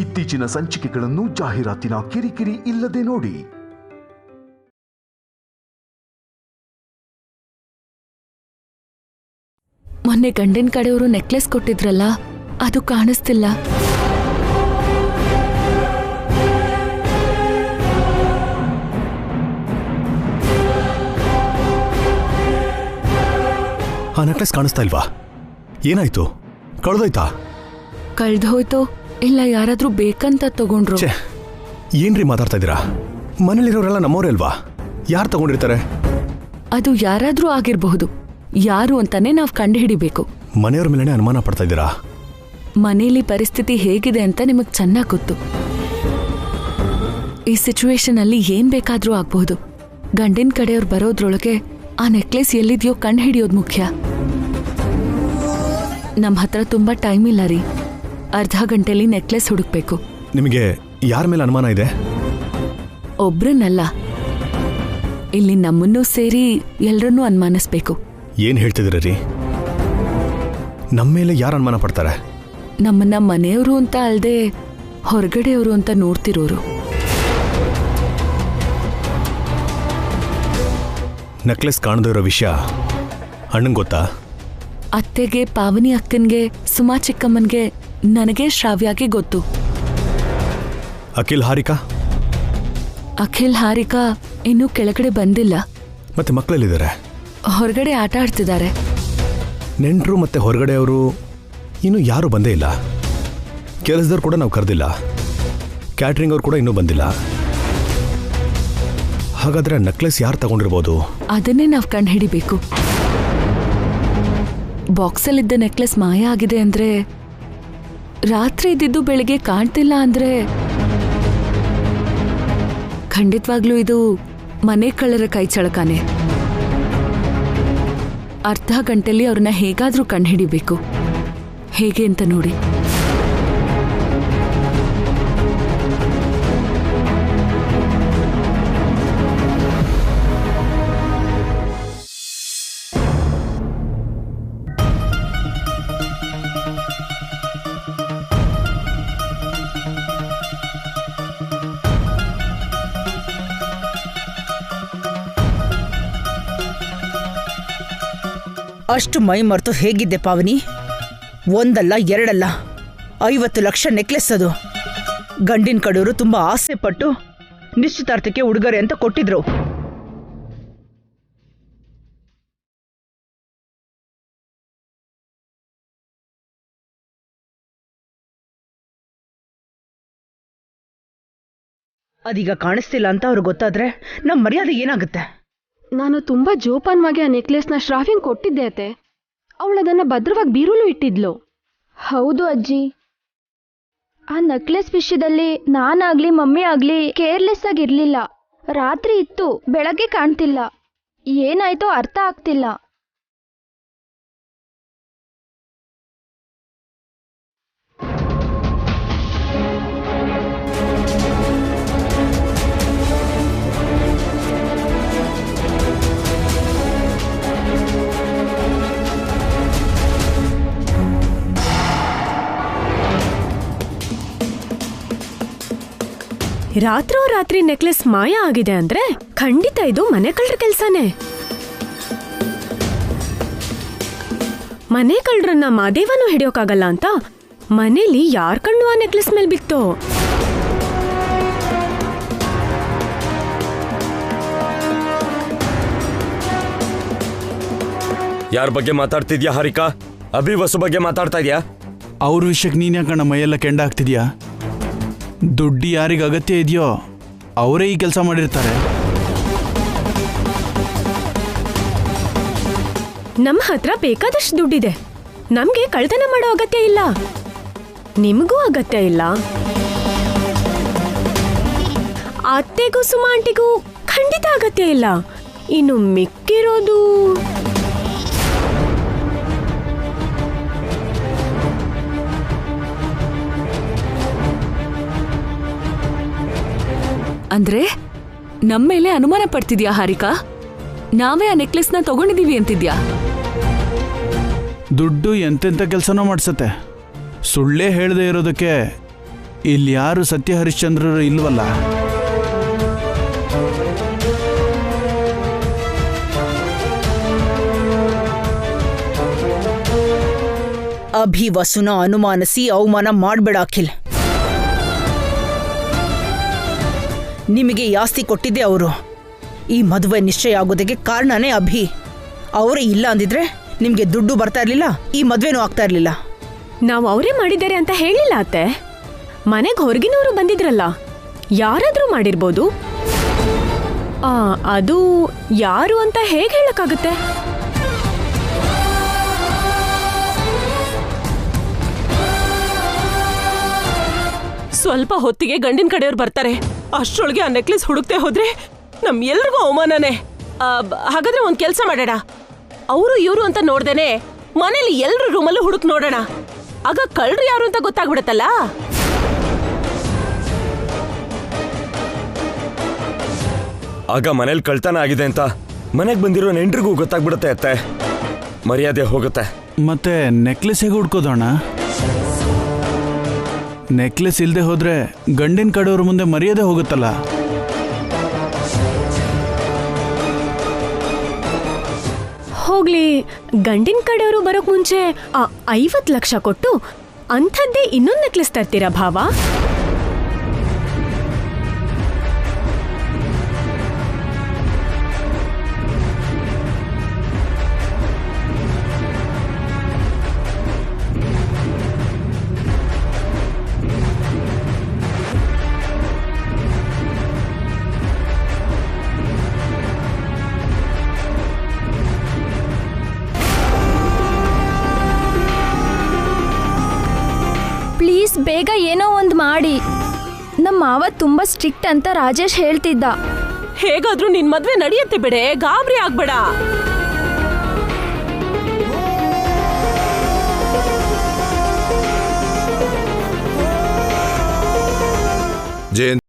ಇತ್ತೀಚಿನ ಸಂಚಿಕೆಗಳನ್ನು ಜಾಹೀರಾತಿನ ಕಿರಿಕಿರಿ ಇಲ್ಲದೆ ನೋಡಿ. ಮೊನ್ನೆ ಗಂಡಿನ ಕಡೆಯವರು ನೆಕ್ಲೆಸ್ ಕೊಟ್ಟಿದ್ರಲ್ಲ, ಅದು ಕಾಣಿಸ್ತಿಲ್ಲ. ಆ ನೆಕ್ಲೆಸ್ ಕಾಣಿಸ್ತಾ ಇಲ್ವಾ? ಏನಾಯ್ತು? ಕಳ್ದೋಯ್ತಾ? ಕಳ್ದೋಯ್ತೋ ಇಲ್ಲ ಯಾರಾದ್ರೂ ಬೇಕಂತ ತಗೊಂಡ್ರು. ಏನ್ರಿ ಮಾತಾಡ್ತಾ ಇದ್ದೀರಾ? ಮನೇಲಿರೋರೆಲ್ಲ ನಮ್ಮವ್ರೆ ಅಲ್ವಾ? ಯಾರು ತಗೊಂಡಿರ್ತಾರೆ? ಅದು ಯಾರಾದ್ರೂ ಆಗಿರಬಹುದು. ಯಾರು ಅಂತಾನೆ ನಾವು ಕಂಡುಹಿಡಿಬೇಕು. ಮನೆಯವ್ರ ಮೇಲೆನೆ ಅನುಮಾನ ಪಡ್ತಾ ಇದ್ದೀರಾ? ಮನೇಲಿ ಪರಿಸ್ಥಿತಿ ಹೇಗಿದೆ ಅಂತ ನಿಮಗ್ ಚೆನ್ನಾಗ್ ಗೊತ್ತು. ಈ ಸಿಚುವೇಶನ್ ಅಲ್ಲಿ ಏನ್ ಬೇಕಾದ್ರೂ ಆಗ್ಬಹುದು. ಗಂಡಿನ ಕಡೆಯವ್ರು ಬರೋದ್ರೊಳಗೆ ಆ ನೆಕ್ಲೆಸ್ ಎಲ್ಲಿದೆಯೋ ಕಂಡು ಹಿಡಿಯೋದು ಮುಖ್ಯ. ನಮ್ಮ ಹತ್ರ ತುಂಬಾ ಟೈಮ್ ಇಲ್ಲ ರೀ. ಅರ್ಧ ಗಂಟೆಲಿ ನೆಕ್ಲೆಸ್ ಹುಡುಕ್ಬೇಕು. ನಿಮಗೆ ಯಾರ ಮೇಲೆ ಅನುಮಾನ ಇದೆ? ಒಬ್ರನ್ನಲ್ಲ, ಇಲ್ಲಿ ನಮ್ಮನ್ನೂ ಸೇರಿ ಎಲ್ರನ್ನೂ ಅನುಮಾನಿಸ್ಬೇಕು. ಏನ್ ಹೇಳ್ತಿದ್ದೀರ ರೀ? ನಮ್ಮ ಮೇಲೆ ಯಾರು ಅನುಮಾನ ಪಡ್ತಾರೆ? ನಮ್ಮನ್ನ ಮನೆಯವರು ಅಂತ ಅಲ್ದೆ ಹೊರಗಡೆಯವರು ಅಂತ ನೋಡ್ತಿರೋರು. ನೆಕ್ಲೆಸ್ ಕಾಣದೇ ಇರೋ ವಿಷಯ ಅಣ್ಣಂಗೆ ಗೊತ್ತಾ? ಅತ್ತೆಗೆ, ಪಾವನಿ ಅಕ್ಕನ್ಗೆ, ಸುಮಾ ಚಿಕ್ಕಮ್ಮನ್ಗೆ, ನನಗೆ ಶ್ರಾವ್ಯಾಗೆ ಗೊತ್ತು. ಅಖಿಲ್ ಹಾರಿಕಾ? ಅಖಿಲ್ ಹಾರಿಕಾ ಇನ್ನೂ ಕೆಳಗಡೆ ಬಂದಿಲ್ಲ. ಮತ್ತೆ ಮಕ್ಕಳಲ್ಲಿದ್ದಾರೆ? ಹೊರಗಡೆ ಆಟ ಆಡ್ತಿದ್ದಾರೆ. ನೆಂಟರು ಮತ್ತೆ ಹೊರಗಡೆಯವರು ಇನ್ನೂ ಯಾರೂ ಬಂದೇ ಇಲ್ಲ. ಕೆಲಸದವ್ರು ಕೂಡ ನಾವು ಕರೆದಿಲ್ಲ. ಕ್ಯಾಟ್ರಿಂಗ್ ಅವ್ರು ಕೂಡ ಇನ್ನೂ ಬಂದಿಲ್ಲ. ಹಾಗಾದ್ರೆ ನೆಕ್ಲೆಸ್ ಯಾರು ತಗೊಂಡಿರ್ಬೋದು? ಅದನ್ನೇ ನಾವು ಕಂಡು ಹಿಡಿಬೇಕು. ಬಾಕ್ಸಲ್ಲಿದ್ದ ನೆಕ್ಲೆಸ್ ಮಾಯ ಆಗಿದೆ ಅಂದ್ರೆ, ರಾತ್ರಿ ಇದ್ದಿದ್ದು ಬೆಳಿಗ್ಗೆ ಕಾಣ್ತಿಲ್ಲ ಅಂದ್ರೆ, ಖಂಡಿತವಾಗ್ಲೂ ಇದು ಮನೆ ಕಳ್ಳರ ಕೈ ಚಳಕಾನೆ. ಅರ್ಧ ಗಂಟೆಲಿ ಅವ್ರನ್ನ ಹೇಗಾದ್ರೂ ಕಂಡು ಹಿಡಿಬೇಕು. ಹೇಗೆ ಅಂತ ನೋಡಿ. ಅಷ್ಟು ಮೈ ಮರೆತು ಹೇಗಿದ್ದೆ ಪಾವನಿ? ಒಂದಲ್ಲ ಎರಡಲ್ಲ 50 ಲಕ್ಷ ನೆಕ್ಲೆಸ್ ಅದು. ಗಂಡಿನ ಕಡೆಯವರು ತುಂಬಾ ಆಸೆ ಪಟ್ಟು ನಿಶ್ಚಿತಾರ್ಥಕ್ಕೆ ಉಡುಗೊರೆ ಅಂತ ಕೊಟ್ಟಿದ್ರು. ಅದೀಗ ಕಾಣಿಸ್ತಿಲ್ಲ ಅಂತ ಅವ್ರು ಗೊತ್ತಾದ್ರೆ ನಮ್ಮ ಮರ್ಯಾದೆ ಏನಾಗುತ್ತೆ? ನಾನು ತುಂಬಾ ಜೋಪಾನವಾಗಿ ಆ ನೆಕ್ಲೆಸ್ನ ಶ್ರಾವ್ಯಂಗ್ ಕೊಟ್ಟಿದ್ದೆ ಅತ್ತೆ. ಅವಳದನ್ನ ಭದ್ರವಾಗಿ ಬೀರೂಲು ಇಟ್ಟಿದ್ಲು. ಹೌದು ಅಜ್ಜಿ, ಆ ನೆಕ್ಲೆಸ್ ವಿಷಯದಲ್ಲಿ ನಾನಾಗ್ಲಿ ಮಮ್ಮಿ ಆಗ್ಲಿ ಕೇರ್ಲೆಸ್ ಆಗಿರ್ಲಿಲ್ಲ. ರಾತ್ರಿ ಇತ್ತು, ಬೆಳಗ್ಗೆ ಕಾಣ್ತಿಲ್ಲ. ಏನಾಯ್ತೋ ಅರ್ಥ ಆಗ್ತಿಲ್ಲ. ರಾತ್ರಿ ನೆಕ್ಲೆಸ್ ಮಾಯ ಆಗಿದೆ ಅಂದ್ರೆ ಖಂಡಿತ ಇದು ಮನೆ ಕಳ್ಳರ ಕೆಲ್ಸನೇ. ಮನೆ ಕಳ್ಳರನ್ನ ಮಾದೇವನು ಹಿಡಿಯೋಕಾಗಲ್ಲ ಅಂತ ಮನೇಲಿ ಯಾರ್ ಕಣ್ಣು ಆ ನೆಕ್ಲೆಸ್ ಮೇಲೆ ಬಿತ್ತೋ? ಯಾರ ಬಗ್ಗೆ ಮಾತಾಡ್ತಿದ್ಯಾ ಹಾರಿಕಾ? ಅಭಿ ವಸು ಬಗ್ಗೆ ಮಾತಾಡ್ತಾ ಇದ್ಯಾ? ಅವ್ರ ವಿಷಯಕ್ಕೆ ನೀನ್ ಯಾಕಣ್ಣ ಮೈಯೆಲ್ಲ ಕೆಂಡ ಹಾಕ್ತಿದ್ಯಾ? ದುಡ್ಡು ಯಾರಿಗೆ ಅಗತ್ಯ ಇದೆಯೋ ಅವರೇ ಈ ಕೆಲಸ ಮಾಡಿರ್ತಾರೆ. ನಮ್ಮ ಹತ್ರ ಬೇಕಾದಷ್ಟು ದುಡ್ಡಿದೆ. ನಮ್ಗೆ ಕಳ್ತನ ಮಾಡೋ ಅಗತ್ಯ ಇಲ್ಲ. ನಿಮಗೂ ಅಗತ್ಯ ಇಲ್ಲ. ಅತ್ತೆಗೂ ಸುಮಾ ಆಂಟಿಗೂ ಖಂಡಿತ ಅಗತ್ಯ ಇಲ್ಲ. ಇನ್ನು ಮಿಕ್ಕಿರೋದು ಅಂದ್ರೆ ನಮ್ಮ ಮೇಲೆ ಅನುಮಾನ ಪಡ್ತಿದ್ಯಾ ಹಾರಿಕಾ? ನಾವೇ ಆ ನೆಕ್ಲೆಸ್ನ ತಗೊಂಡಿದೀವಿ ಅಂತಿದ್ಯಾ? ದುಡ್ಡು ಎಂತೆಂಥ ಕೆಲಸನೂ ಮಾಡಿಸತ್ತೆ. ಸುಳ್ಳೇ ಹೇಳದೆ ಇರೋದಕ್ಕೆ ಇಲ್ಲಿ ಯಾರು ಸತ್ಯ ಹರಿಶ್ಚಂದ್ರರು ಇಲ್ವಲ್ಲ. ಅಭಿ ವಸುನ ಅನುಮಾನಿಸಿ ಅವಮಾನ ಮಾಡ್ಬೇಡ ಅಖಿಲ್. ನಿಮಗೆ ಈ ಆಸ್ತಿ ಕೊಟ್ಟಿದ್ದೆ ಅವರು. ಈ ಮದುವೆ ನಿಶ್ಚಯ ಆಗೋದಕ್ಕೆ ಕಾರಣನೇ ಅಭಿ. ಅವರೇ ಇಲ್ಲ ಅಂದಿದ್ರೆ ನಿಮ್ಗೆ ದುಡ್ಡು ಬರ್ತಾ ಇರ್ಲಿಲ್ಲ, ಈ ಮದ್ವೆನೂ ಆಗ್ತಾ ಇರ್ಲಿಲ್ಲ. ನಾವು ಅವರೇ ಮಾಡಿದ್ದಾರೆ ಅಂತ ಹೇಳಿಲ್ಲ ಅತ್ತೆ. ಮನೆಗೆ ಹೊರಗಿನವರು ಬಂದಿದ್ರಲ್ಲ, ಯಾರಾದ್ರೂ ಮಾಡಿರ್ಬೋದು. ಅದು ಯಾರು ಅಂತ ಹೇಗೆ ಹೇಳಕ್ಕಾಗುತ್ತೆ? ಸ್ವಲ್ಪ ಹೊತ್ತಿಗೆ ಗಂಡಿನ ಕಡೆಯವ್ರು ಬರ್ತಾರೆ. ಅಷ್ಟರೊಳಗೆ ಆ ನೆಕ್ಲೆಸ್ ಹುಡುಕ್ತೆ ಹೋದ್ರೆ ನಮ್ ಎಲ್ರಿಗೂ ಅವಮಾನನೇ. ಹಾಗಾದ್ರೆ ಒಂದ್ ಕೆಲ್ಸ ಮಾಡೋಣ, ಅವರು ಇವರು ಅಂತ ನೋಡ್ದೇನೆ ಮನೇಲಿ ಎಲ್ರ ರೂಮಲ್ಲೂ ಹುಡುಕ್ ನೋಡೋಣ. ಆಗ ಕಳ್ರು ಯಾರು ಅಂತ ಗೊತ್ತಾಗ್ಬಿಡತ್ತಲ್ಲ. ಆಗ ಮನೇಲಿ ಕಳ್ತನ ಆಗಿದೆ ಅಂತ ಮನೆಗೆ ಬಂದಿರೋ ನೆಂಟ್ರಿಗೂ ಗೊತ್ತಾಗ್ಬಿಡುತ್ತೆ ಅತ್ತೆ. ಮರ್ಯಾದೆ ಹೋಗುತ್ತೆ. ಮತ್ತೆ ನೆಕ್ಲೆಸ್ ಹೇಗೆ ಹುಡ್ಕೋದೋಣ? ನೆಕ್ಲೆಸ್ ಇಲ್ಲದೆ ಹೋದ್ರೆ ಗಂಡಿನ ಕಡೆಯವ್ರ ಮುಂದೆ ಮರ್ಯಾದೆ ಹೋಗುತ್ತಲ್ಲ. ಹೋಗ್ಲಿ, ಗಂಡಿನ ಕಡೆಯವರು ಬರೋಕ್ ಮುಂಚೆ 50 ಲಕ್ಷ ಕೊಟ್ಟು ಅಂಥದ್ದೇ ಇನ್ನೊಂದು ನೆಕ್ಲೆಸ್ ತರ್ತೀರಾ ಭಾವ? ಪ್ಲೀಸ್ ಬೇಗ ಏನೋ ಒಂದು ಮಾಡಿ. ನಮ್ಮ ಮಾವ ತುಂಬಾ ಸ್ಟ್ರಿಕ್ಟ್ ಅಂತ ರಾಜೇಶ್ ಹೇಳ್ತಿದ್ದ. ಹೇಗಾದ್ರೂ ನಿನ್ ಮದ್ವೆ ನಡೆಯುತ್ತೆ ಬಿಡೆ, ಗಾಬರಿ ಆಗ್ಬೇಡ. ಜಯಂತ್,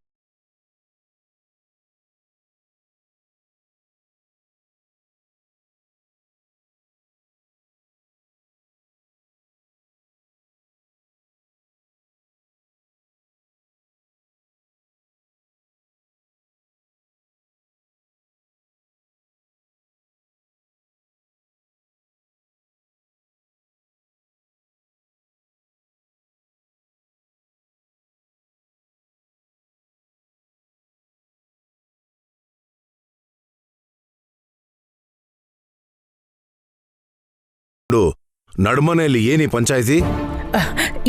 ನಡ್ಮನೆಯಲ್ಲಿ ಏನಿ ಪಂಚಾಯಿತಿ?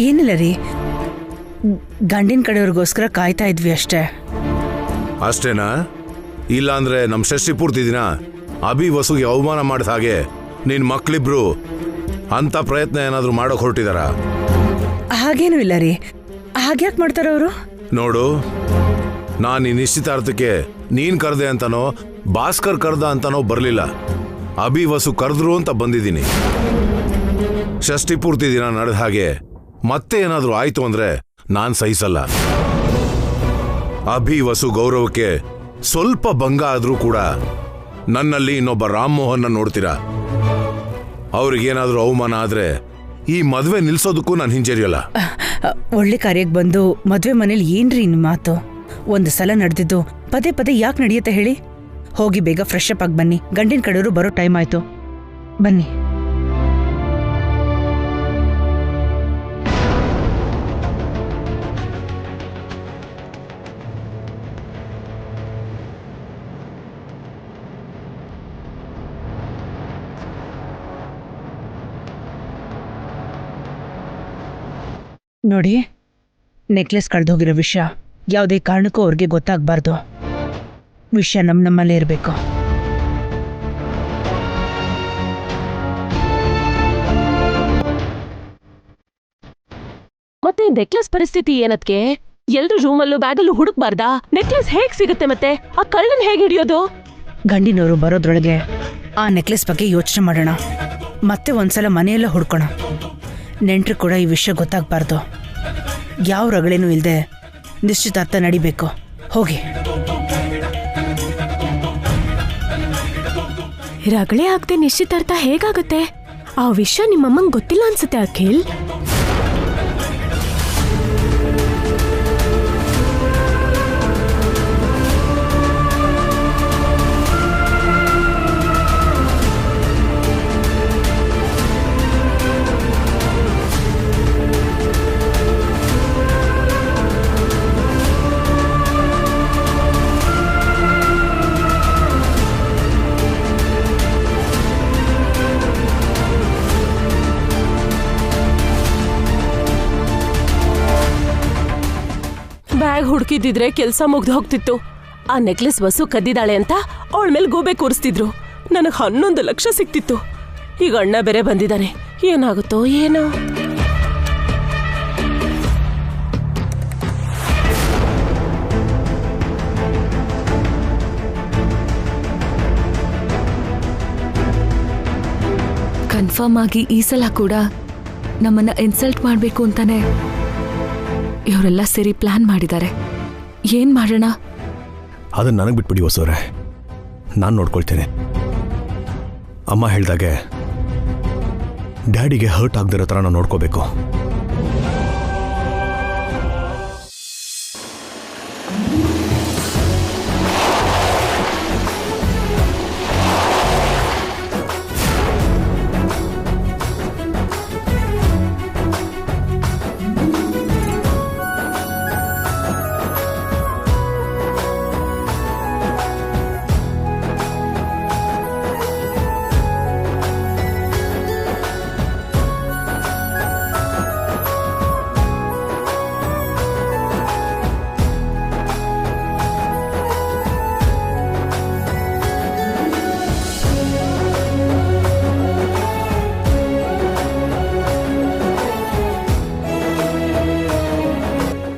ಏನಿಲ್ಲ ರೀ, ಗಂಡಿನ ಕಡೆಯವ್ರಿಗೋಸ್ಕರ ಕಾಯ್ತಾ ಇದ್ವಿ ಅಷ್ಟೇ. ಅಷ್ಟೇನಾ? ಇಲ್ಲಾಂದ್ರೆ ನಮ್ ಷಷ್ಠಿ ಪೂರ್ತಿ ದಿನ ಅಭಿ ವಸುಗೆ ಅವಮಾನ ಮಾಡಿದ ಹಾಗೆ ನಿನ್ ಮಕ್ಳಿಬ್ರು ಅಂತ ಪ್ರಯತ್ನ ಏನಾದ್ರೂ ಮಾಡೋಕ್ ಹೊರಟಿದಾರ? ಹಾಗೇನೂ ಇಲ್ಲ ರೀ. ಹಾಗ್ಯಾಕೆ ಮಾಡ್ತಾರ ಅವರು? ನೋಡು, ನಾನು ಈ ನಿಶ್ಚಿತಾರ್ಥಕ್ಕೆ ನೀನ್ ಕರ್ದೆ ಅಂತನೋ ಭಾಸ್ಕರ್ ಕರ್ದ ಅಂತನೋ ಬರ್ಲಿಲ್ಲ. ಅಭಿ ವಸು ಕರೆದ್ರು ಅಂತ ಬಂದಿದ್ದೀನಿ. ಷಷ್ಠಿ ಪೂರ್ತಿ ದಿನ ನಡೆದ ಹಾಗೆ ಮತ್ತೆ ಏನಾದ್ರೂ ಆಯ್ತು ಅಂದ್ರೆ ನಾನ್ ಸಹಿಸಲ್ಲ. ಅಭಿ ವಸು ಗೌರವಕ್ಕೆ ಸ್ವಲ್ಪ ಭಂಗ ಆದ್ರೂ ಕೂಡ ನನ್ನಲ್ಲಿ ಇನ್ನೊಬ್ಬ ರಾಮ್ ಮೋಹನ್ನ ನೋಡ್ತೀರಾ. ಅವ್ರಿಗೇನಾದ್ರೂ ಅವಮಾನ ಆದ್ರೆ ಈ ಮದ್ವೆ ನಿಲ್ಸೋದಕ್ಕೂ ನಾನು ಹಿಂಜರಿಯಲ್ಲ. ಒಳ್ಳೆ ಕಾರ್ಯಕ್ಕೆ ಬಂದು ಮದ್ವೆ ಮನೇಲಿ ಏನ್ರಿ ನಿಮ್ಮ ಮಾತು? ಒಂದು ಸಲ ನಡೆದಿದ್ದು ಪದೇ ಪದೇ ಯಾಕೆ ನಡೆಯುತ್ತೆ ಹೇಳಿ? ಹೋಗಿ ಬೇಗ ಫ್ರೆಶ್ ಅಪ್ ಆಗಿ ಬನ್ನಿ, ಗಂಡಿನ ಕಡೆಯವರು ಬರೋ ಟೈಮ್ ಆಯ್ತು. ಬನ್ನಿ. ನೋಡಿ, ನೆಕ್ಲೆಸ್ ಕಳೆದೋಗಿರೋ ವಿಷಯ ಯಾವುದೇ ಕಾರಣಕ್ಕೂ ಅವ್ರಿಗೆ ಗೊತ್ತಾಗಬಾರ್ದು. ವಿಷಯ ನಮ್ಮಲ್ಲೇ ಇರಬೇಕು. ಮತ್ತೆ ನೆಕ್ಲೆಸ್ ಪರಿಸ್ಥಿತಿ ಏನತ್ಗೆ? ಎಲ್ರು ರೂಮಲ್ಲೂ ಬ್ಯಾಗಲ್ಲೂ ಹುಡುಕ್ಬಾರ್ದಾ? ನೆಕ್ಲೆಸ್ ಹೇಗ್ ಸಿಗುತ್ತೆ? ಮತ್ತೆ ಆ ಕಳ್ಳನ್ ಹೇಗೆ ಹಿಡಿಯೋದು? ಗಂಡಿನವರು ಬರೋದ್ರೊಳಗೆ ಆ ನೆಕ್ಲೆಸ್ ಬಗ್ಗೆ ಯೋಚನೆ ಮಾಡೋಣ. ಮತ್ತೆ ಒಂದ್ಸಲ ಮನೆಯೆಲ್ಲ ಹುಡ್ಕೋಣ. ನೆಂಟ್ರು ಕೂಡ ಈ ವಿಷಯ ಗೊತ್ತಾಗಬಾರ್ದು. ಯಾವ ರಗಳೇನೂ ಇಲ್ಲದೆ ನಿಶ್ಚಿತಾರ್ಥ ನಡಿಬೇಕು. ಹೋಗಿ. ರಗಳೆ ಆಗದೆ ನಿಶ್ಚಿತಾರ್ಥ ಹೇಗಾಗುತ್ತೆ? ಆ ವಿಷಯ ನಿಮ್ಮಮ್ಮಂಗೆ ಗೊತ್ತಿಲ್ಲ ಅನ್ಸುತ್ತೆ ಅಖಿಲ್. ಬ್ಯಾಗ್ ಹುಡುಕಿದ್ರೆ ಕೆಲಸ ಮುಗ್ದು ಹೋಗ್ತಿತ್ತು. ಆ ನೆಕ್ಲೆಸ್ ವಸು ಕದ್ದಿದ್ದಾಳೆ ಅಂತ ಅವಳ ಮೇಲೆ ಗೋಬೆ ಕೂರಿಸ್ತಿದ್ರು. ನನಗೆ 11 ಲಕ್ಷ ಸಿಕ್ತಿತ್ತು. ಈಗ ಅಣ್ಣ ಬೇರೆ ಬಂದಿದ್ದಾನೆ, ಏನಾಗುತ್ತೋ ಏನೋ. ಕನ್ಫರ್ಮ್ ಆಗಿ ಈ ಸಲ ಕೂಡ ನಮ್ಮನ್ನ ಇನ್ಸಲ್ಟ್ ಮಾಡಬೇಕು ಅಂತಾನೆ ಇವರೆಲ್ಲ ಸೇರಿ ಪ್ಲಾನ್ ಮಾಡಿದ್ದಾರೆ. ಏನ್ ಮಾಡೋಣ? ಅದನ್ನ ನನಗೆ ಬಿಟ್ಬಿಡಿ ಹೊಸವ್ರೆ, ನಾನು ನೋಡ್ಕೊಳ್ತೇನೆ. ಅಮ್ಮ ಹೇಳ್ದಾಗೆ ಡ್ಯಾಡಿಗೆ ಹರ್ಟ್ ಆಗದಿರೋ ಥರ ನಾನು ನೋಡ್ಕೋಬೇಕು.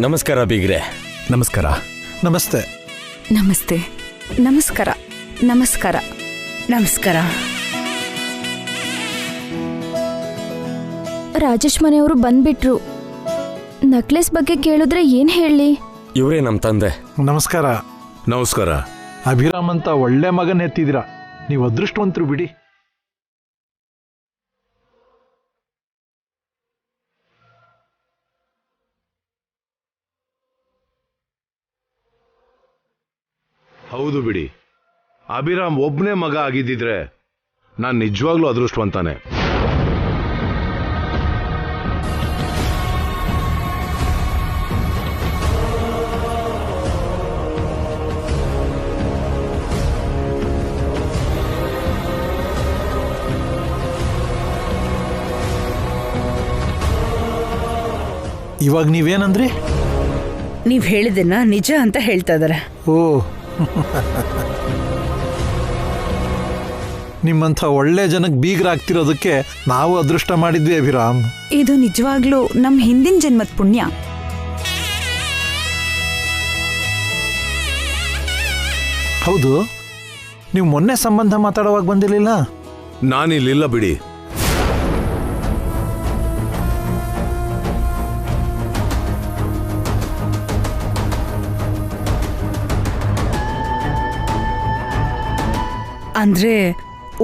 ನಮಸ್ಕಾರ ಬೀಗ್ರೆ. ನಮಸ್ಕಾರ. ನಮಸ್ತೆ. ನಮಸ್ತೆ. ನಮಸ್ಕಾರ. ನಮಸ್ಕಾರ. ನಮಸ್ಕಾರ. ರಾಜೇಶ್ ಮನೆಯವರು ಬಂದ್ಬಿಟ್ರು. ನಕ್ಲೆಸ್ ಬಗ್ಗೆ ಕೇಳಿದ್ರೆ ಏನ್ ಹೇಳಿ? ಇವರೇ ನಮ್ಮ ತಂದೆ. ನಮಸ್ಕಾರ. ನಮಸ್ಕಾರ. ಅಭಿರಾಮ್ ಅಂತ ಒಳ್ಳೆ ಮಗನ್ ಎತ್ತಿದ್ದೀರಾ, ನೀವು ಅದೃಷ್ಟವಂತರು ಬಿಡಿ. ಹೌದು ಬಿಡಿ, ಅಭಿರಾಮ್ ಒಬ್ಬನೇ ಮಗ ಆಗಿದ್ದಿದ್ರೆ ನಾನು ನಿಜವಾಗ್ಲೂ ಅದೃಷ್ಟವಂತಾನೆ. ಇವಾಗ ನೀವೇನಂದ್ರಿ? ನೀವ್ ಹೇಳಿದ್ದನ್ನ ನಿಜ ಅಂತ ಹೇಳ್ತಾ ಇದಾರೆ. ಓ, ನಿಮ್ಮಂಥ ಒಳ್ಳೆ ಜನಕ್ಕೆ ಬೀಗರಾಗ್ತಿರೋದಕ್ಕೆ ನಾವು ಅದೃಷ್ಟ ಮಾಡಿದ್ವಿ ಅಭಿರಾಮ್. ಇದು ನಿಜವಾಗ್ಲೂ ನಮ್ಮ ಹಿಂದಿನ ಜನ್ಮದ ಪುಣ್ಯ. ಹೌದು, ನೀವು ಮೊನ್ನೆ ಸಂಬಂಧ ಮಾತಾಡುವಾಗ ಬಂದಿರಲಿಲ್ಲ? ನಾನಿಲ್ಲಿಲ್ಲ ಬಿಡಿ. ಅಂದ್ರೆ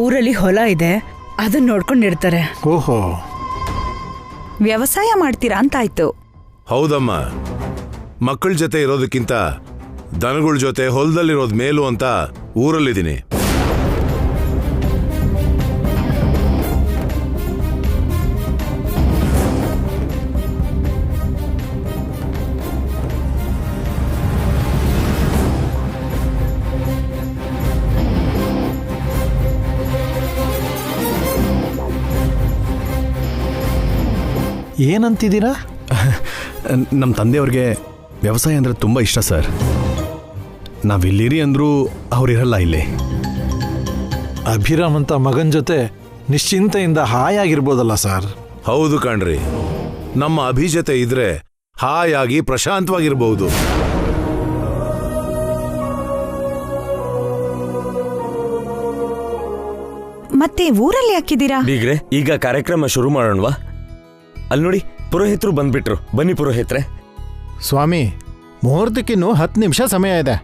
ಊರಲ್ಲಿ ಹೊಲ ಇದೆ, ಅದನ್ನ ನೋಡ್ಕೊಂಡಿರ್ತಾರೆ. ಓಹೋ, ವ್ಯವಸಾಯ ಮಾಡ್ತೀರಾ ಅಂತಾಯ್ತು. ಹೌದಮ್ಮ, ಮಕ್ಕಳ ಜೊತೆ ಇರೋದಕ್ಕಿಂತ ದನಗಳ ಜೊತೆ ಹೊಲದಲ್ಲಿರೋದು ಮೇಲು ಅಂತ ಊರಲ್ಲಿದ್ದೀನಿ. ಏನಂತಿದ್ದೀರಾ? ನಮ್ಮ ತಂದೆಯವ್ರಿಗೆ ವ್ಯವಸಾಯ ಅಂದರೆ ತುಂಬ ಇಷ್ಟ ಸರ್. ನಾವಿಲ್ಲಿರಿ ಅಂದರೂ ಅವರಿರಲ್ಲ ಇಲ್ಲಿ. ಅಭಿರಾಮ್ ಅಂತ ಮಗನ ಜೊತೆ ನಿಶ್ಚಿಂತೆಯಿಂದ ಹಾಯಾಗಿರ್ಬೋದಲ್ಲ ಸರ್? ಹೌದು ಕಣ್ರಿ, ನಮ್ಮ ಅಭಿ ಜೊತೆ ಇದ್ರೆ ಹಾಯಾಗಿ ಪ್ರಶಾಂತವಾಗಿರ್ಬಹುದು. ಮತ್ತೆ ಊರಲ್ಲಿ ಹಾಕಿದ್ದೀರಾ? ಬೀಗ್ರೆ, ಈಗ ಕಾರ್ಯಕ್ರಮ ಶುರು ಮಾಡೋಣವಾ? ಅಲ್ಲಿ ನೋಡಿ, ಪುರೋಹಿತರು ಬಂದ್ಬಿಟ್ರು. ಬನ್ನಿ ಪುರೋಹಿತ್ರೆ. ಸ್ವಾಮಿ, ಮುಹೂರ್ತಕ್ಕಿನ್ನೂ 10 ನಿಮಿಷ ಸಮಯ ಇದೆ.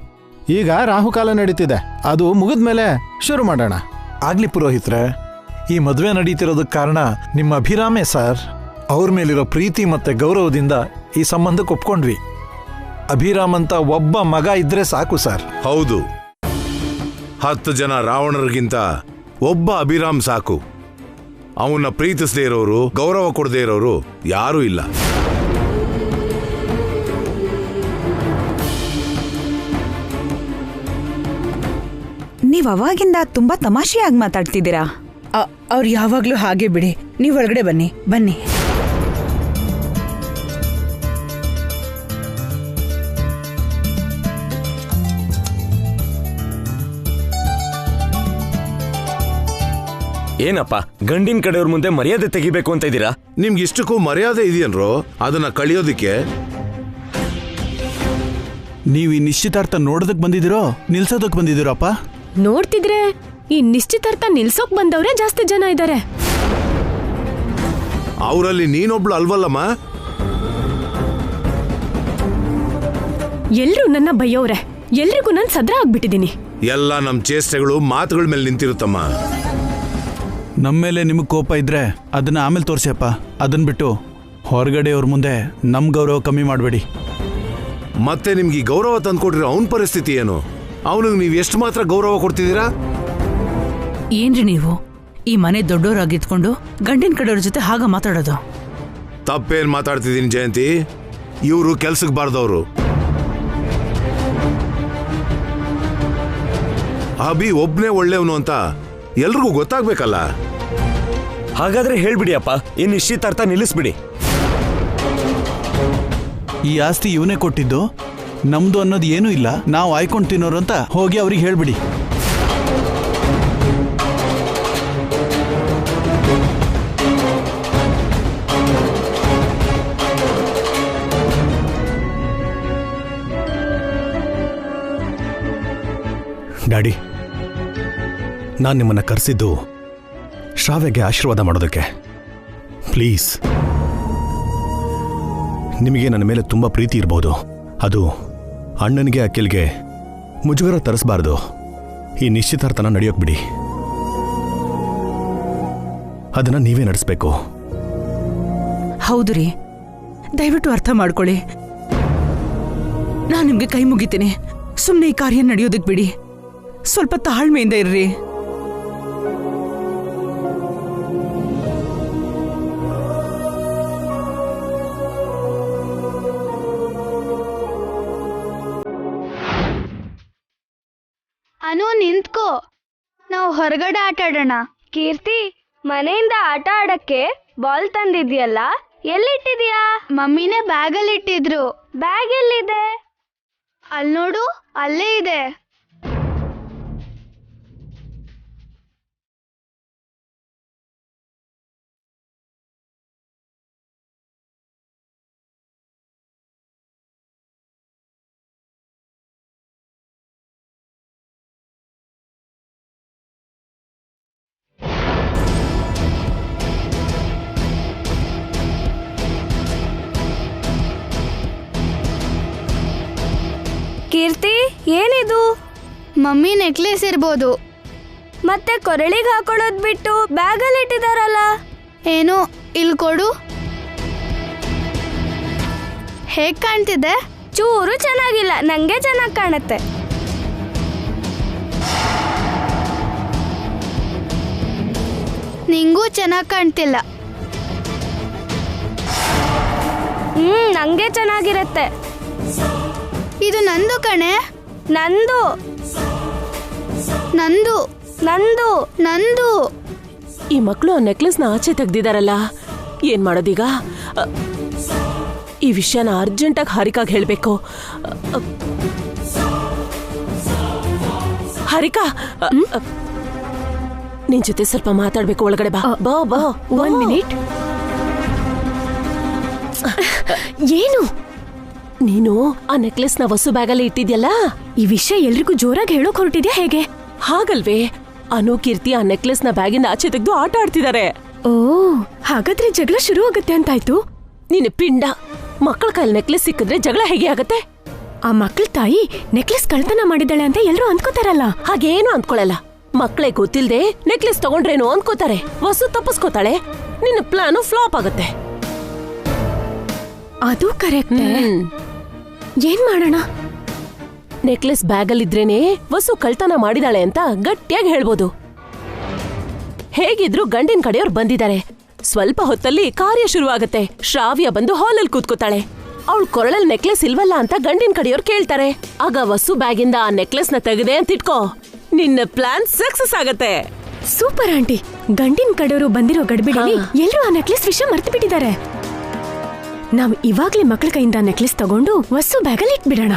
ಈಗ ರಾಹುಕಾಲ ನಡೀತಿದೆ, ಅದು ಮುಗಿದ್ಮೇಲೆ ಶುರು ಮಾಡೋಣ. ಆಗ್ಲಿ ಪುರೋಹಿತ್ರೆ, ಈ ಮದುವೆ ನಡೀತಿರೋದಕ್ಕೆ ಕಾರಣ ನಿಮ್ಮ ಅಭಿರಾಮೇ ಸರ್. ಅವ್ರ ಮೇಲಿರೋ ಪ್ರೀತಿ ಮತ್ತೆ ಗೌರವದಿಂದ ಈ ಸಂಬಂಧಕ್ಕೆ ಒಪ್ಕೊಂಡ್ವಿ. ಅಭಿರಾಮ್ ಅಂತ ಒಬ್ಬ ಮಗ ಇದ್ರೆ ಸಾಕು ಸರ್. ಹೌದು, 10 ಜನ ರಾವಣರಿಗಿಂತ ಒಬ್ಬ ಅಭಿರಾಮ್ ಸಾಕು. ಅವನ್ನ ಪ್ರೀತಿಸದೇ ಇರೋರು, ಗೌರವ ಕೊಡದೇ ಇರೋರು ಯಾರೂ ಇಲ್ಲ. ನೀವ್ ಅವಾಗಿಂದ ತುಂಬಾ ತಮಾಷೆಯಾಗಿ ಮಾತಾಡ್ತಿದ್ದೀರಾ. ಅವ್ರು ಯಾವಾಗ್ಲೂ ಹಾಗೆ ಬಿಡಿ. ನೀವ್ ಒಳಗಡೆ ಬನ್ನಿ. ಬನ್ನಿ. ಏನಪ್ಪ ಗಂಡಿನ ಕಡೆಯವ್ರ ಮುಂದೆ ಮರ್ಯಾದೆ ತೆಗಿಬೇಕು ಅಂತ ಇದ್ದೀರಾ? ನಿಮ್ಗೆ ಇಷ್ಟಕ್ಕೂ ಮರ್ಯಾದೆ ಇದೆಯನ್ರೋ ಅದನ್ನ ಕಳಿಯೋದಿಕ್ಕೆ? ನೀವು ಈ ನಿಶ್ಚಿತಾರ್ಥ ನೋಡೋದಕ್ ಬಂದಿದ್ದೀರೋ ನಿಲ್ಸೋದಕ್ ಬಂದಿದ್ದೀರೋಪ್ಪ? ನೋಡ್ತಿದ್ರೆ ಈ ನಿಶ್ಚಿತಾರ್ಥ ನಿಲ್ಸೋಕ್ ಬಂದವ್ರೆ ಜಾಸ್ತಿ ಜನ ಇದ್ದಾರೆ. ಅವರಲ್ಲಿ ನೀನೊಬ್ಳು ಅಲ್ವಲ್ಲಮ್ಮ? ಎಲ್ರು ನನ್ನ ಬೈಯೋರೆ, ಎಲ್ರಿಗೂ ನಾನು ಸದ್ರ ಆಗ್ಬಿಟ್ಟಿದ್ದೀನಿ. ಎಲ್ಲ ನಮ್ ಚೇಷ್ಟೆಗಳು ಮಾತುಗಳ ಮೇಲೆ ನಿಂತಿರುತ್ತಮ್ಮ. ನಮ್ಮ ಮೇಲೆ ನಿಮಗೆ ಕೋಪ ಇದ್ರೆ ಅದನ್ನ ಆಮೇಲೆ ತೋರಿಸಿಯಪ್ಪ. ಅದನ್ನ ಬಿಟ್ಟು ಹೊರಗಡೆಯವ್ರ ಮುಂದೆ ನಮ್ ಗೌರವ ಕಮ್ಮಿ ಮಾಡಬೇಡಿ. ಮತ್ತೆ ನಿಮ್ಗೆ ಈ ಗೌರವ ತಂದ್ಕೊಟ್ರೆ ಅವನ ಪರಿಸ್ಥಿತಿ ಏನು? ಅವನಿಗೆ ನೀವು ಎಷ್ಟು ಮಾತ್ರ ಗೌರವ ಕೊಡ್ತಿದ್ದೀರಾ? ಏನ್ರಿ ನೀವು ಈ ಮನೆ ದೊಡ್ಡವರಾಗಿದ್ಕೊಂಡು ಗಂಡಿನ ಕಡೆಯವ್ರ ಜೊತೆ ಹಾಗ ಮಾತಾಡೋದು? ತಪ್ಪೇನ್ ಮಾತಾಡ್ತಿದ್ದೀನಿ ಜಯಂತಿ? ಇವರು ಕೆಲ್ಸಕ್ಕೆ ಬಾರ್ದವ್ರು. ಅಭಿ ಒಬ್ನೇ ಒಳ್ಳೆಯವನು ಅಂತ ಎಲ್ರಿಗೂ ಗೊತ್ತಾಗ್ಬೇಕಲ್ಲ. ಹಾಗಾದ್ರೆ ಹೇಳ್ಬಿಡಿ ಅಪ್ಪ, ಈ ನಿಶ್ಚಿತಾರ್ಥ ನಿಲ್ಲಿಸ್ಬಿಡಿ. ಈ ಆಸ್ತಿ ಇವನೇ ಕೊಟ್ಟಿದ್ದು, ನಮ್ದು ಅನ್ನೋದು ಏನೂ ಇಲ್ಲ, ನಾವು ಆಯ್ಕೊಂಡು ತಿನ್ನೋರು ಅಂತ ಹೋಗಿ ಅವ್ರಿಗೆ ಹೇಳ್ಬಿಡಿ. ಡ್ಯಾಡಿ, ನಾನು ನಿಮ್ಮನ್ನ ಕರೆಸಿದ್ದು ಶ್ರಾವ್ಯಗೆ ಆಶೀರ್ವಾದ ಮಾಡೋದಕ್ಕೆ. ಪ್ಲೀಸ್, ನಿಮಗೆ ನನ್ನ ಮೇಲೆ ತುಂಬ ಪ್ರೀತಿ ಇರ್ಬೋದು, ಅದು ಅಣ್ಣನಿಗೆ ಅಖಿಲ್ಗೆ ಮುಜುಗರ ತರಿಸಬಾರ್ದು. ಈ ನಿಶ್ಚಿತಾರ್ಥನ ನಡೆಯೋಕೆ ಬಿಡಿ, ಅದನ್ನ ನೀವೇ ನಡೆಸಬೇಕು. ಹೌದು ರೀ, ದಯವಿಟ್ಟು ಅರ್ಥ ಮಾಡ್ಕೊಳ್ಳಿ. ನಾನು ನಿಮ್ಗೆ ಕೈ ಮುಗಿತೀನಿ. ಸುಮ್ಮನೆ ಈ ಕಾರ್ಯ ನಡೆಯೋದಕ್ಕೆ ಬಿಡಿ. ಸ್ವಲ್ಪ ತಾಳ್ಮೆಯಿಂದ ಇರ್ರಿ. ಅನು, ನಿಂತ್ಕೋ, ನಾವು ಹೊರಗಡೆ ಆಟ ಆಡೋಣ. ಕೀರ್ತಿ, ಮನೆಯಿಂದ ಆಟ ಆಡಕ್ಕೆ ಬಾಲ್ ತಂದಿದ್ಯಲ್ಲ, ಎಲ್ಲಿಟ್ಟಿದ್ಯಾ? ಮಮ್ಮಿನೇ ಬ್ಯಾಗಲ್ಲಿ ಇಟ್ಟಿದ್ರು. ಬ್ಯಾಗ್ ಎಲ್ಲಿದೆ? ಅಲ್ಲಿ ನೋಡು, ಅಲ್ಲೇ ಇದೆ. ಕೀರ್ತಿ, ಏನಿದು? ಮಮ್ಮಿ ನೆಕ್ಲೆಸ್ ಇರ್ಬೋದು. ಮತ್ತೆ ಕೊರಳಿಗೆ ಹಾಕೊಳ್ಳೋದ್ ಬಿಟ್ಟು ಬ್ಯಾಗಲ್ಲಿ ಇಟ್ಟಿದಾರಲ್ಲ. ಏನು, ಇಲ್ಲಿ ಕೊಡು. ಹೇಗ್ ಕಾಣ್ತಿದೆ? ಚೂರು ಚೆನ್ನಾಗಿಲ್ಲ, ನಂಗೆ ಚೆನ್ನಾಗಿ ಕಾಣುತ್ತೆ. ನಿಂಗೂ ಚೆನ್ನಾಗಿ ಕಾಣ್ತಿಲ್ಲ. ನಂಗೆ ಚೆನ್ನಾಗಿರತ್ತೆ. ಇದು ನಂದು ಕಣೆ. ನಂದು ನಂದು ನಂದು ನಂದು. ಈ ಮಕ್ಕಳು ಆ ನೆಕ್ಲೆಸ್ನ ಆಚೆ ತೆಗ್ದಿದಾರಲ್ಲ, ಏನ್ ಮಾಡೋದೀಗ? ಈ ವಿಷಯನ ಅರ್ಜೆಂಟಾಗಿ ಹಾರಿಕಾಗ್ ಹೇಳ್ಬೇಕು. ಹಾರಿಕಾ, ನಿನ್ ಜೊತೆ ಸ್ವಲ್ಪ ಮಾತಾಡ್ಬೇಕು. ಒಳಗಡೆ ಬಾ. ಬಾ ಬಾ. 1 ಮಿನಿಟ್. ಏನು? ನೀನು ಆ ನೆಕ್ಲೆಸ್ ನ ವಸು ಬ್ಯಾಗಲ್ಲಿ ಇಟ್ಟಿದ್ಯಲ್ಲ, ಈ ವಿಷಯ ಎಲ್ರಿಗೂ ಜೋರಾಗಿ ಹೇಳೋಕ್ ಹೊರಟಿದ್ಯಾ ಹೇಗೆ? ಹಾಗಲ್ವೇ, ಅನು ಕೀರ್ತಿ ಆ ನೆಕ್ಲೆಸ್ ನ ಬ್ಯಾಗಿಂದ ಆಚೆ ತೆಗೆದು ಆಟ ಆಡ್ತಿದ್ದಾರೆ. ಓ, ಹಾಗಾದ್ರೆ ಜಗಳ ಶುರು ಆಗುತ್ತೆ ಅಂತಾಯ್ತು. ನೀನು ಪಿಂಡ. ಮಕ್ಕಳ ಕೈಲಿ ನೆಕ್ಲೆಸ್ ಸಿಕ್ಕಿದ್ರೆ ಜಗಳ ಹೇಗೆ ಆಗತ್ತೆ? ಆ ಮಕ್ಕಳ ತಾಯಿ ನೆಕ್ಲೆಸ್ ಕಳ್ತನ ಮಾಡಿದಾಳೆ ಅಂತ ಎಲ್ರು ಅಂದ್ಕೋತಾರಲ್ಲ. ಹಾಗೇನು ಅಂದ್ಕೊಳ್ಳಲ್ಲ. ಮಕ್ಕಳೇ ಗೊತ್ತಿಲ್ದೆ ನೆಕ್ಲೆಸ್ ತಗೊಂಡ್ರೇನು ಅಂದ್ಕೋತಾರೆ. ವಸು ತಪ್ಪಿಸ್ಕೋತಾಳೆ, ನಿನ್ನ ಪ್ಲಾನು ಫ್ಲಾಪ್ ಆಗತ್ತೆ. ಅದು ಕರೆಕ್ಟ್. ಏನ್ ಮಾಡೋಣ? ನೆಕ್ಲೆಸ್ ಬ್ಯಾಗಲ್ಲಿದ್ರೇನೆ ವಸು ಕಳ್ತನ ಮಾಡಿದಾಳೆ ಅಂತ ಗಟ್ಟಿಯಾಗಿ ಹೇಳ್ಬೋದು. ಹೇಗಿದ್ರು ಗಂಡಿನ ಕಡೆಯವ್ರು ಬಂದಿದ್ದಾರೆ. ಸ್ವಲ್ಪ ಹೊತ್ತಲ್ಲಿ ಕಾರ್ಯ ಶುರುವಾಗತ್ತೆ. ಶ್ರಾವ್ಯ ಬಂದು ಹಾಲಲ್ಲಿ ಕೂತ್ಕೋತಾಳೆ. ಅವಳು ಕೊರಳಲ್ಲಿ ನೆಕ್ಲೆಸ್ ಇಲ್ವಲ್ಲ ಅಂತ ಗಂಡಿನ ಕಡೆಯವ್ರು ಕೇಳ್ತಾರೆ. ಆಗ ವಸು ಬ್ಯಾಗಿಂದ ಆ ನೆಕ್ಲೆಸ್ ನ ತೆಗೆದೆ ಅಂತ ಇಟ್ಕೋ, ನಿನ್ನ ಪ್ಲಾನ್ ಸಕ್ಸಸ್ ಆಗತ್ತೆ. Super aunty. ಗಂಡಿನ ಕಡೆಯವರು ಬಂದಿರೋ ಗಡ್ಬಿಡಲ್ಲಿ ಎಲ್ರು ಆ ನೆಕ್ಲೆಸ್ ವಿಷಯ ಮರ್ತು ಬಿಟ್ಟಿದ್ದಾರೆ. ನಾವು ಇವಾಗ್ಲೇ ಮಕ್ಕಳ ಕೈಯಿಂದ ನೆಕ್ಲೆಸ್ ತಗೊಂಡು ವಸು ಬ್ಯಾಗಲ್ಲಿ ಇಟ್ಬಿಡೋಣ.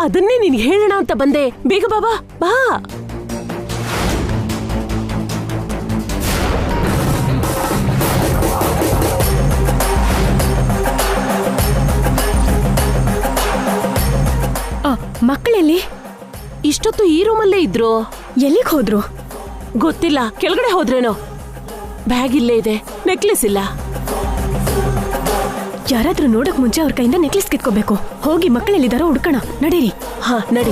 ಅದನ್ನೇ ನೀನ್ ಹೇಳೋಣ ಅಂತ ಬಂದೆ. ಬೇಗ ಬಾಬಾ ಬಾ. ಮಕ್ಕಳೆಲ್ಲಿ? ಇಷ್ಟೊತ್ತು ಈ ರೂಮಲ್ಲೇ ಇದ್ರು. ಎಲ್ಲಿಗೆ ಹೋದ್ರು? ಗೊತ್ತಿಲ್ಲ, ಕೆಳಗಡೆ ಹೋದ್ರೇನೋ. ಬ್ಯಾಗ್ ಇಲ್ಲೇ ಇದೆ, ನೆಕ್ಲೆಸ್ ಇಲ್ಲ. ಯಾರಾದ್ರೂ ನೋಡಕ್ ಮುಂಚೆ ಅವ್ರ ಕೈಯಿಂದ ನೆಕ್ಲೆಸ್ ಕಿತ್ಕೋಬೇಕು. ಹೋಗಿ ಮಕ್ಕಳೆಲ್ಲಿದಾರೋ ಹುಡ್ಕೋಣ. ನಡೀರಿ. ಹಾ, ನಡಿ.